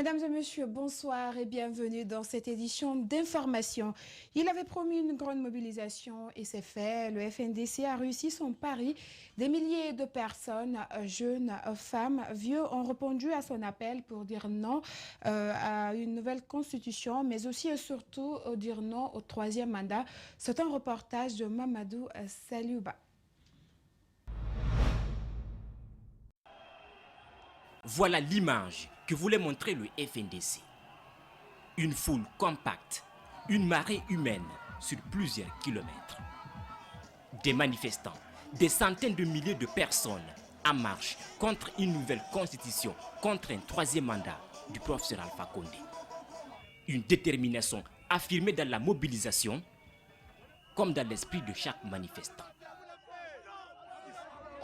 Mesdames et messieurs, bonsoir et bienvenue dans cette édition d'information. Il avait promis une grande mobilisation et c'est fait. Le FNDC a réussi son pari. Des milliers de personnes, jeunes, femmes, vieux, ont répondu à son appel pour dire non à une nouvelle constitution, mais aussi et surtout dire non au troisième mandat. C'est un reportage de Mamadou Saliouba. Voilà l'image que voulait montrer le FNDC. Une foule compacte, une marée humaine sur plusieurs kilomètres. Des manifestants, des centaines de milliers de personnes en marche contre une nouvelle constitution, contre un troisième mandat du professeur Alpha Condé. Une détermination affirmée dans la mobilisation comme dans l'esprit de chaque manifestant.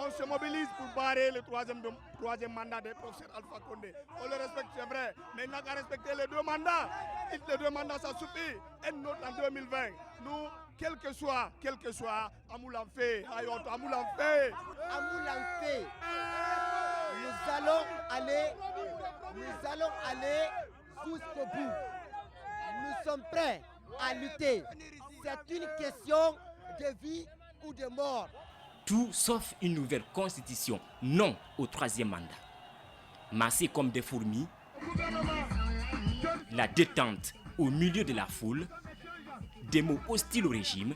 On se mobilise pour barrer le troisième mandat du professeur Alpha Condé. On le respecte, c'est vrai, mais il n'a qu'à respecter les deux mandats. Les deux mandats, ça suffit. Et nous, en 2020, nous, quel que soit, Amoulanfé, Amoulanfé. Amoulanfé, nous allons aller jusqu'au bout. Nous sommes prêts à lutter. C'est une question de vie ou de mort. Tout sauf une nouvelle constitution, non au troisième mandat. Massés comme des fourmis, la détente au milieu de la foule, des mots hostiles au régime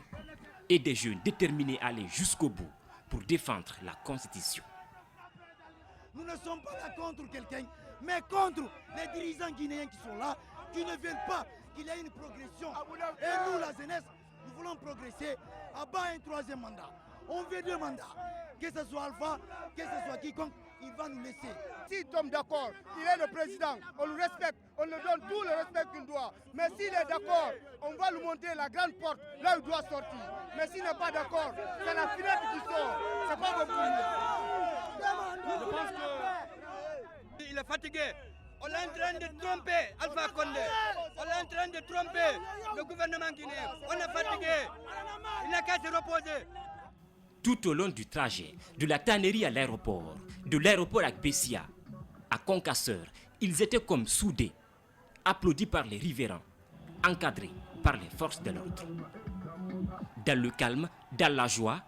et des jeunes déterminés à aller jusqu'au bout pour défendre la constitution. Nous ne sommes pas là contre quelqu'un, mais contre les dirigeants guinéens qui sont là, qui ne veulent pas qu'il y ait une progression. Et nous, la jeunesse, nous voulons progresser à bas un troisième mandat. On veut deux mandats, que ce soit Alpha, que ce soit quiconque, il va nous laisser. S'il tombe d'accord, il est le président, on le respecte, on lui donne tout le respect qu'il doit. Mais s'il est d'accord, on va lui montrer la grande porte, là où il doit sortir. Mais s'il n'est pas d'accord, c'est la fenêtre qui sort, c'est pas votre Je pense qu'il est fatigué. On est en train de tromper Alpha Condé. On est en train de tromper le gouvernement guinéen. On est fatigué. Il n'a qu'à se reposer. Tout au long du trajet, de la tannerie à l'aéroport, de l'aéroport à Bessia, à Concasseur, ils étaient comme soudés, applaudis par les riverains, encadrés par les forces de l'ordre. Dans le calme, dans la joie,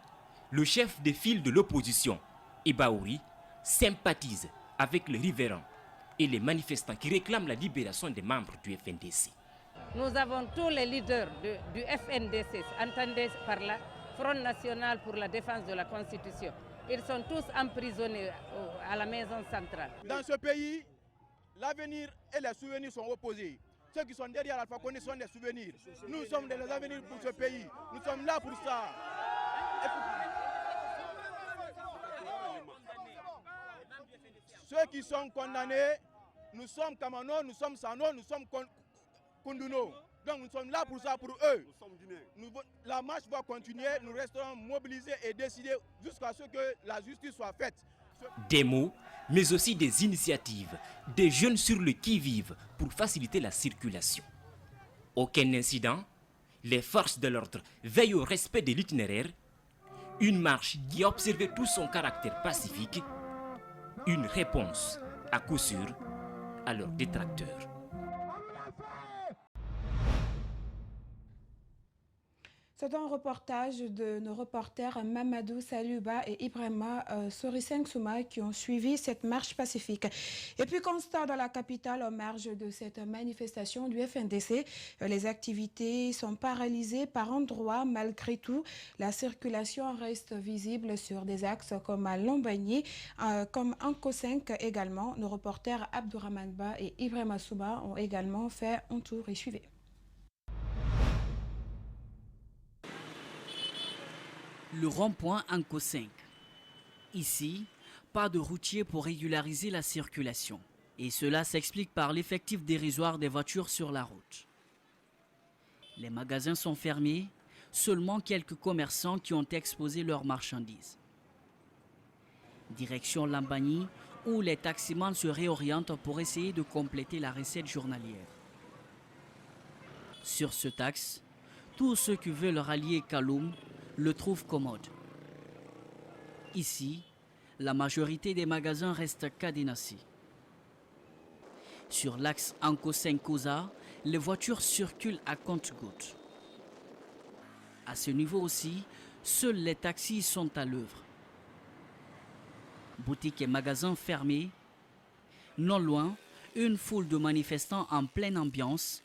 le chef de file de l'opposition, Ibaouri, sympathise avec les riverains et les manifestants qui réclament la libération des membres du FNDC. Nous avons tous les leaders du FNDC, entendez par là, Front National pour la défense de la Constitution. Ils sont tous emprisonnés à la maison centrale. Dans ce pays, l'avenir et les souvenirs sont opposés. Ceux qui sont derrière Alpha Condé sont des souvenirs. Nous sommes des avenirs pour ce pays. Nous sommes là pour ça. Ceux qui sont condamnés, nous sommes Kamano, nous sommes Sano, nous sommes Kunduno. Donc nous sommes là pour ça, pour eux. Nous sommes Guinéens. La marche va continuer, nous resterons mobilisés et décidés jusqu'à ce que la justice soit faite. Des mots, mais aussi des initiatives, des jeunes sur le qui-vive pour faciliter la circulation. Aucun incident, les forces de l'ordre veillent au respect de l'itinéraire, une marche qui a observé tout son caractère pacifique, une réponse à coup sûr à leurs détracteurs. C'est un reportage de nos reporters Mamadou Saliouba et Ibrahima Soriseng Souma qui ont suivi cette marche pacifique. Et puis constat dans la capitale en marge de cette manifestation du FNDC, les activités sont paralysées par endroits malgré tout. La circulation reste visible sur des axes comme à Lombagny, comme Anko 5 également. Nos reporters Abdourahmane Ba et Ibrahima Souma ont également fait un tour et suivi. Le rond-point Anko 5. Ici, pas de routier pour régulariser la circulation. Et cela s'explique par l'effectif dérisoire des voitures sur la route. Les magasins sont fermés, seulement quelques commerçants qui ont exposé leurs marchandises. Direction Lambagny, où les taximans se réorientent pour essayer de compléter la recette journalière. Sur ce axe, tous ceux qui veulent rallier Kaloum le trouvent commode. Ici, la majorité des magasins restent cadenassés. Sur l'axe Anko-5-Koza, les voitures circulent à compte-gouttes. À ce niveau aussi, seuls les taxis sont à l'œuvre. Boutiques et magasins fermés. Non loin, une foule de manifestants en pleine ambiance,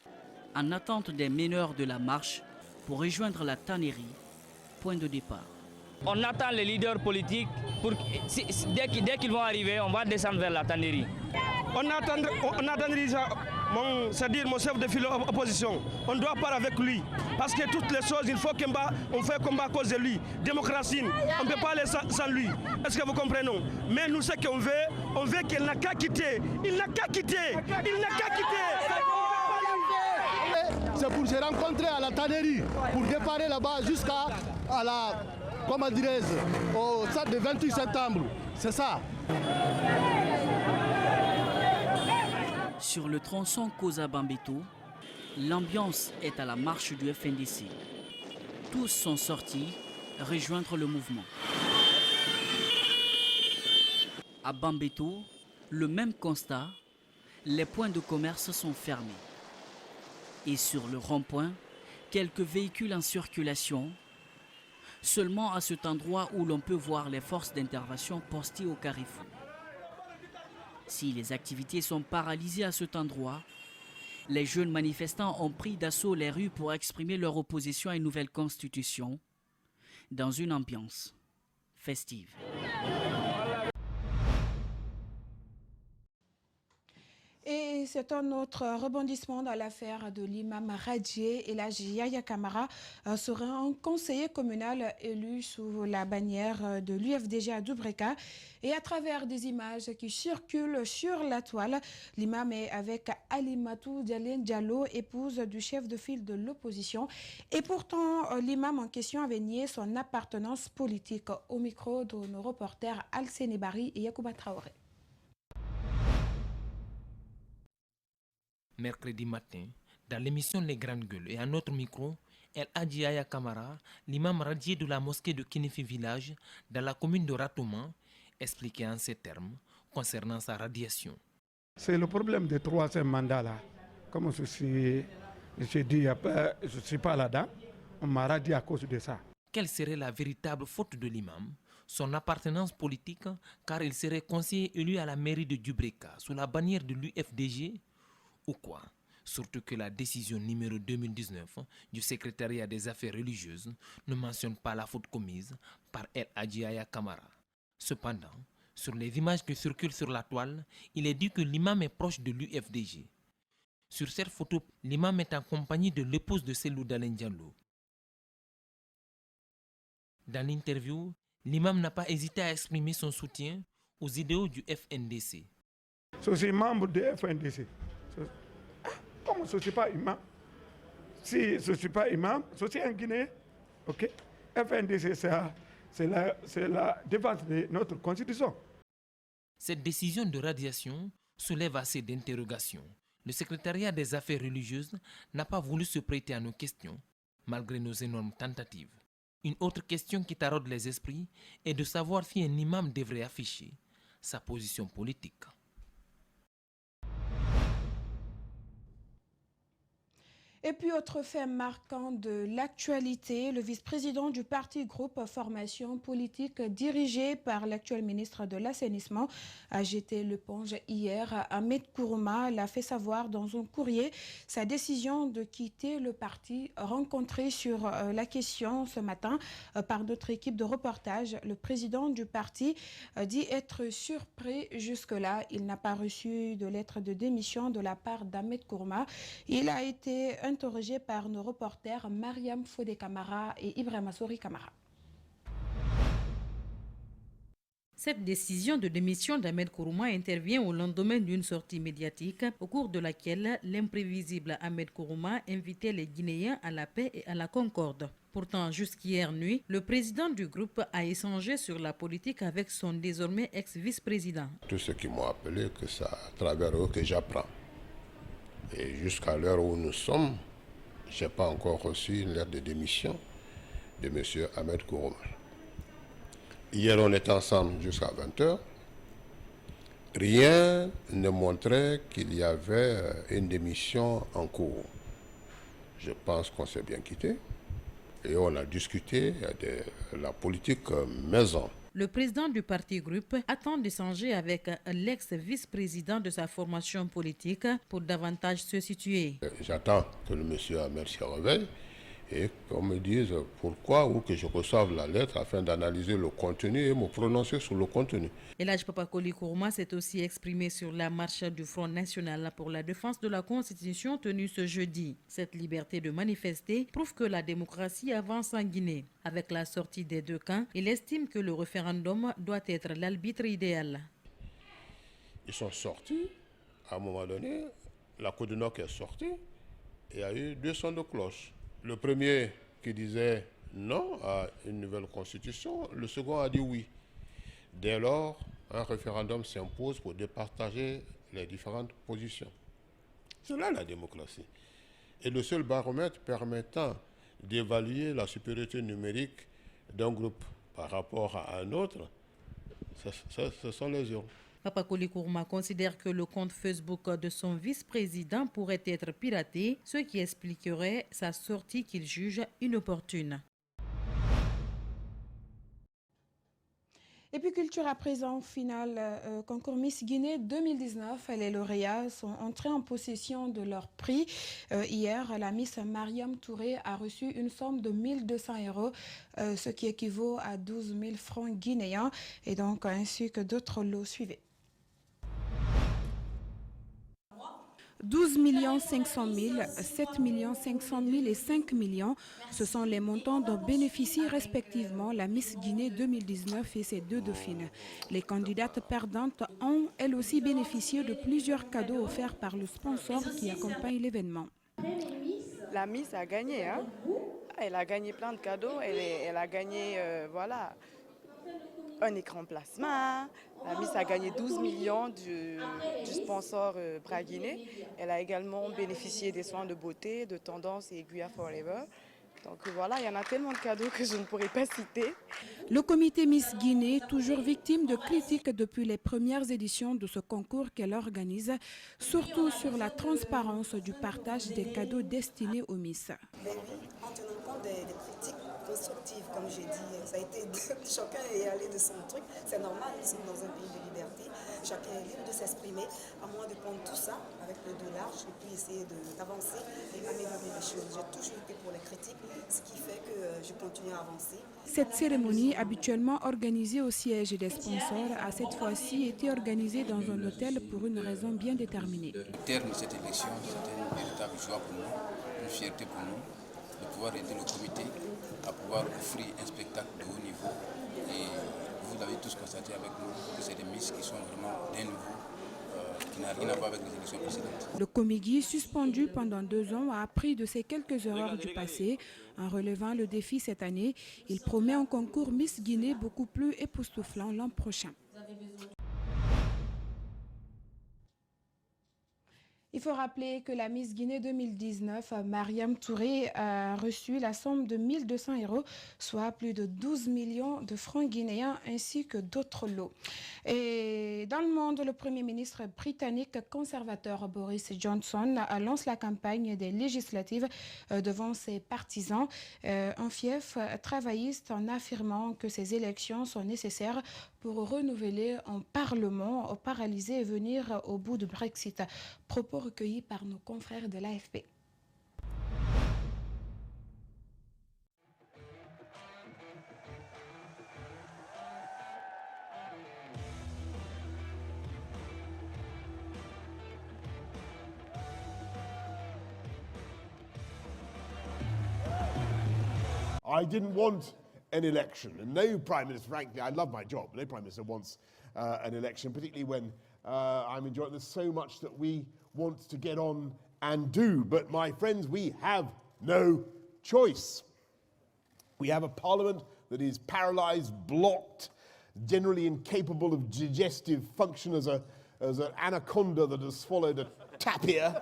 en attente des meneurs de la marche pour rejoindre la tannerie, point de départ. On attend les leaders politiques pour dès qu'ils vont arriver, on va descendre vers la tannerie. On attendra, c'est-à-dire mon chef de file opposition. On doit parler avec lui. Parce que toutes les choses, il faut qu'on fait combat à cause de lui. Démocratie, on ne peut pas aller sans lui. Est-ce que vous comprenez? Mais nous, ce qu'on veut qu'il n'a qu'à quitter. Il n'a qu'à quitter. Il n'a qu'à quitter. C'est pour se rencontrer à la tannerie, pour déparer là-bas jusqu'à la, comment dirais-je, au stade de 28 septembre. C'est ça. Sur le tronçon Koza-Bambeto, l'ambiance est à la marche du FNDC. Tous sont sortis rejoindre le mouvement. À Bambeto, le même constat, les points de commerce sont fermés. Et sur le rond-point, quelques véhicules en circulation. Seulement à cet endroit où l'on peut voir les forces d'intervention postées au carrefour. Si les activités sont paralysées à cet endroit, les jeunes manifestants ont pris d'assaut les rues pour exprimer leur opposition à une nouvelle constitution dans une ambiance festive. Et c'est un autre rebondissement dans l'affaire de l'imam Radjié. Et là, Yaya Kamara sera un conseiller communal élu sous la bannière de l'UFDG à Doubreka. Et à travers des images qui circulent sur la toile, l'imam est avec Alimatou Diallo, épouse du chef de file de l'opposition. Et pourtant, l'imam en question avait nié son appartenance politique. Au micro de nos reporters Alcéné Bari et Yacouba Traoré. Mercredi matin, dans l'émission Les Grandes Gueules et à notre micro, El Hadji Yaya Kamara, l'imam Radjié de la mosquée de Kinefi Village, dans la commune de Ratouma, expliquait en ces termes concernant sa radiation. C'est le problème des troisième mandats là. Comme je suis dit, je ne suis pas là-dedans, on m'a radié à cause de ça. Quelle serait la véritable faute de l'imam? Son appartenance politique, car il serait conseiller élu à la mairie de Doubreka sous la bannière de l'UFDG? Ou quoi? Surtout que la décision numéro 2019 du secrétariat des affaires religieuses ne mentionne pas la faute commise par El Hadji Yaya Kamara. Cependant, sur les images qui circulent sur la toile, il est dit que l'imam est proche de l'UFDG. Sur cette photo, l'imam est en compagnie de l'épouse de Selou Dalen Diallo. Dans l'interview, l'imam n'a pas hésité à exprimer son soutien aux idéaux du FNDC. Je suis membre du FNDC. Comment je ne suis pas imam? Si je ne suis pas imam, je suis un Guinéen. Ok? FNDC, c'est la défense de notre constitution. Cette décision de radiation soulève assez d'interrogations. Le secrétariat des affaires religieuses n'a pas voulu se prêter à nos questions, malgré nos énormes tentatives. Une autre question qui taraude les esprits est de savoir si un imam devrait afficher sa position politique. Et puis, autre fait marquant de l'actualité, le vice-président du parti groupe Formation politique dirigé par l'actuel ministre de l'Assainissement a jeté l'éponge hier. Ahmed Kourouma l'a fait savoir dans un courrier sa décision de quitter le parti. Rencontré sur la question ce matin par notre équipe de reportage, le président du parti dit être surpris jusque-là. Il n'a pas reçu de lettre de démission de la part d'Ahmed Kourouma. Il a été interrogé par nos reporters Mariam Fodé Kamara et Ibrahima Sori Kamara. Cette décision de démission d'Ahmed Kourouma intervient au lendemain d'une sortie médiatique au cours de laquelle l'imprévisible Ahmed Kourouma invitait les Guinéens à la paix et à la concorde. Pourtant, jusqu'hier nuit, le président du groupe a échangé sur la politique avec son désormais ex-vice-président. Tout ce qui m'ont appelé, que c'est à travers eux que j'apprends. Et jusqu'à l'heure où nous sommes, je n'ai pas encore reçu une lettre de démission de M. Ahmed Kourouma. Hier, on était ensemble jusqu'à 20h. rien ne montrait qu'il y avait une démission en cours. Je pense qu'on s'est bien quitté et on a discuté de la politique maison. Le président du parti groupe attend d'échanger avec l'ex-vice-président de sa formation politique pour davantage se situer. J'attends que le monsieur Ahmed se réveille et qu'on me dise pourquoi ou que je reçoive la lettre afin d'analyser le contenu et me prononcer sur le contenu. Elhadji Papakoli Kourouma s'est aussi exprimé sur la marche du Front National pour la défense de la Constitution tenue ce jeudi. Cette liberté de manifester prouve que la démocratie avance en Guinée. Avec la sortie des deux camps, il estime que le référendum doit être l'arbitre idéal. Ils sont sortis, à un moment donné, la Côte du Nord est sortie, et il y a eu 2 sons de cloche. Le premier qui disait non à une nouvelle constitution, le second a dit oui. Dès lors, un référendum s'impose pour départager les différentes positions. C'est là la démocratie. Et le seul baromètre permettant d'évaluer la supériorité numérique d'un groupe par rapport à un autre, ce sont les urnes. Papakoli Kourouma considère que le compte Facebook de son vice-président pourrait être piraté, ce qui expliquerait sa sortie qu'il juge inopportune. Et puis culture à présent, finale concours Miss Guinée 2019. Les lauréats sont entrés en possession de leur prix. Hier, la Miss Mariam Touré a reçu une somme de 1 200 €, ce qui équivaut à 12 000 francs guinéens, et donc ainsi que d'autres lots suivaient. 12 500 000, 7 500 000 et 5 millions, ce sont les montants dont bénéficient respectivement la Miss Guinée 2019 et ses 2 dauphines. Les candidates perdantes ont elles aussi bénéficié de plusieurs cadeaux offerts par le sponsor qui accompagne l'événement. La Miss a gagné, hein? Elle a gagné plein de cadeaux, elle a gagné voilà, un écran plasma. La Miss a gagné 12 millions du sponsor Bras Guinée. Elle a également bénéficié des soins de beauté, de Tendance et Guya Forever. Donc voilà, il y en a tellement de cadeaux que je ne pourrais pas citer. Le comité Miss Guinée, toujours victime de critiques depuis les premières éditions de ce concours qu'elle organise, surtout sur la transparence du partage des cadeaux destinés aux Miss. En tenant compte des critiques constructives, comme j'ai dit, ça a été chacun est allé de son truc. C'est normal, nous sommes dans un pays de liberté. Chacun est libre de s'exprimer, à moins de prendre tout ça avec le dos large et puis essayer d'avancer et améliorer les choses. J'ai toujours été pour les critiques, ce qui fait que je continue à avancer. Cette cérémonie, habituellement organisée au siège des sponsors, a cette fois-ci été organisée dans un hôtel pour une raison bien déterminée. Le terme de cette élection, c'était une véritable joie pour nous, une fierté pour nous, de pouvoir aider le comité à pouvoir offrir un spectacle de haut niveau. Et vous avez tous constaté avec nous que c'est des Miss qui sont vraiment d'un niveau qui n'a rien à voir avec les élections précédentes. Le Comigui, suspendu pendant 2 ans, a appris de ses quelques erreurs du passé. En relevant le défi cette année, il promet un concours Miss Guinée beaucoup plus époustouflant l'an prochain. Il faut rappeler que la Miss Guinée 2019, Mariam Touré, a reçu la somme de 1 200 €, soit plus de 12 millions de francs guinéens, ainsi que d'autres lots. Et dans le monde, le Premier ministre britannique conservateur Boris Johnson lance la campagne des législatives devant ses partisans, un fief travailliste, en affirmant que ces élections sont nécessaires pour renouveler un parlement paralysé et venir au bout du Brexit. Propos recueillis par nos confrères de l'AFP. I didn't want an election, and no Prime Minister, frankly, I love my job, no Prime Minister wants an election, particularly when I'm enjoying, there's so much that we want to get on and do. But my friends, we have no choice. We have a parliament that is paralysed, blocked, generally incapable of digestive function as an anaconda that has swallowed a tapir.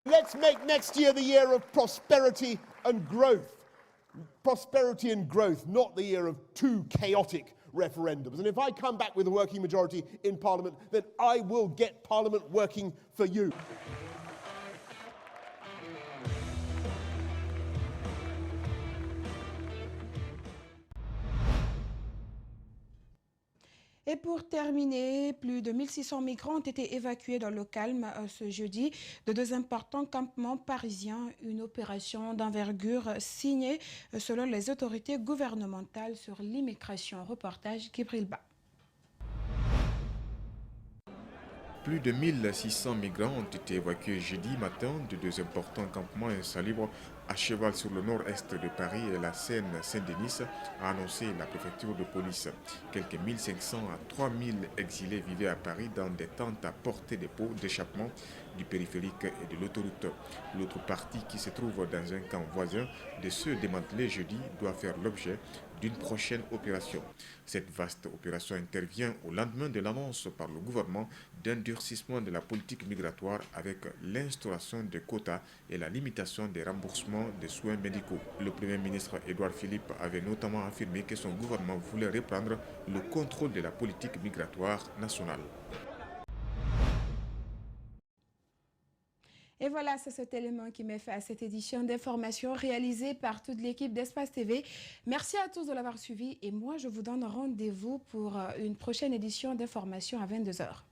Let's make next year the year of prosperity and growth. Prosperity and growth, not the year of two chaotic referendums. And if I come back with a working majority in Parliament, then I will get Parliament working for you. Et pour terminer, plus de 1600 migrants ont été évacués dans le calme ce jeudi de 2 importants campements parisiens. Une opération d'envergure signée selon les autorités gouvernementales sur l'immigration. Reportage Kibrilba. Plus de 1600 migrants ont été évacués jeudi matin de 2 importants campements insalubres à cheval sur le nord-est de Paris et la Seine-Saint-Denis, a annoncé la préfecture de police. Quelques 1500 à 3000 exilés vivaient à Paris dans des tentes à portée des pots d'échappement du périphérique et de l'autoroute. L'autre partie, qui se trouve dans un camp voisin de ceux démantelés jeudi, doit faire l'objet d'une prochaine opération. Cette vaste opération intervient au lendemain de l'annonce par le gouvernement d'un durcissement de la politique migratoire avec l'instauration de quotas et la limitation des remboursements des soins médicaux. Le Premier ministre Édouard Philippe avait notamment affirmé que son gouvernement voulait reprendre le contrôle de la politique migratoire nationale. Et voilà, c'est cet élément qui met fin à cette édition d'information réalisée par toute l'équipe d'Espace TV. Merci à tous de l'avoir suivi et moi, je vous donne rendez-vous pour une prochaine édition d'information à 22h.